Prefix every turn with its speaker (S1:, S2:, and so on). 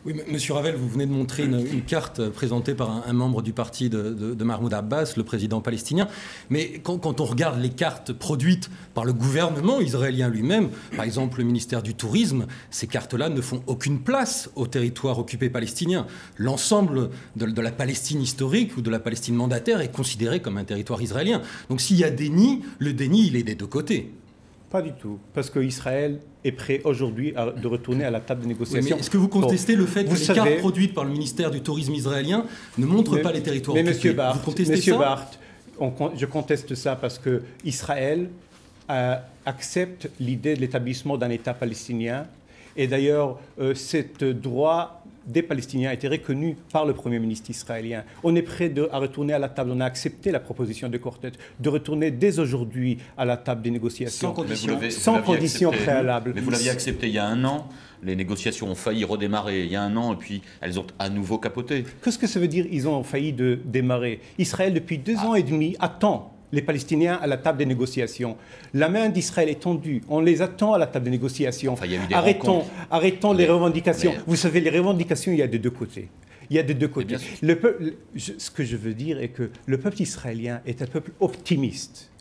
S1: Oui, Monsieur Ravel, vous venez de montrer une carte présentée par un membre du parti de Mahmoud Abbas, le président palestinien. Mais quand on regarde les cartes produites par le gouvernement israélien lui-même, par exemple le ministère du Tourisme, ces cartes-là ne font aucune place au territoire occupé palestinien. L'ensemble de la Palestine historique ou de la Palestine mandataire est considéré comme un territoire israélien. Donc s'il y a déni, le déni, il est des deux côtés.
S2: Pas du tout, parce qu'Israël est prêt aujourd'hui de retourner à la table de négociation.
S1: Oui, est-ce que vous contestez le fait que les cartes produites par le ministère du Tourisme israélien ne montrent pas les territoires occupés?
S2: Monsieur Barth,
S1: vous contestez ça?
S2: je conteste ça parce qu'Israël accepte l'idée de l'établissement d'un État palestinien. Et d'ailleurs, ce droit des Palestiniens a été reconnu par le Premier ministre israélien. On est prêt à retourner à la table. On a accepté la proposition de Quartet de retourner dès aujourd'hui à la table des négociations. Sans condition préalable.
S3: Mais vous l'aviez accepté il y a un an. Les négociations ont failli redémarrer il y a un an et puis elles ont à nouveau capoté.
S2: Qu'est-ce que ça veut dire ils ont failli démarrer? Israël, depuis 2 ans et demi, attend les Palestiniens à la table des négociations. La main d'Israël est tendue. On les attend à la table des négociations.
S3: Enfin, il y a eu des
S2: arrêtons les revendications. Vous savez, les revendications, il y a de deux côtés. Il y a de deux côtés. Ce que je veux dire est que le peuple israélien est un peuple optimiste.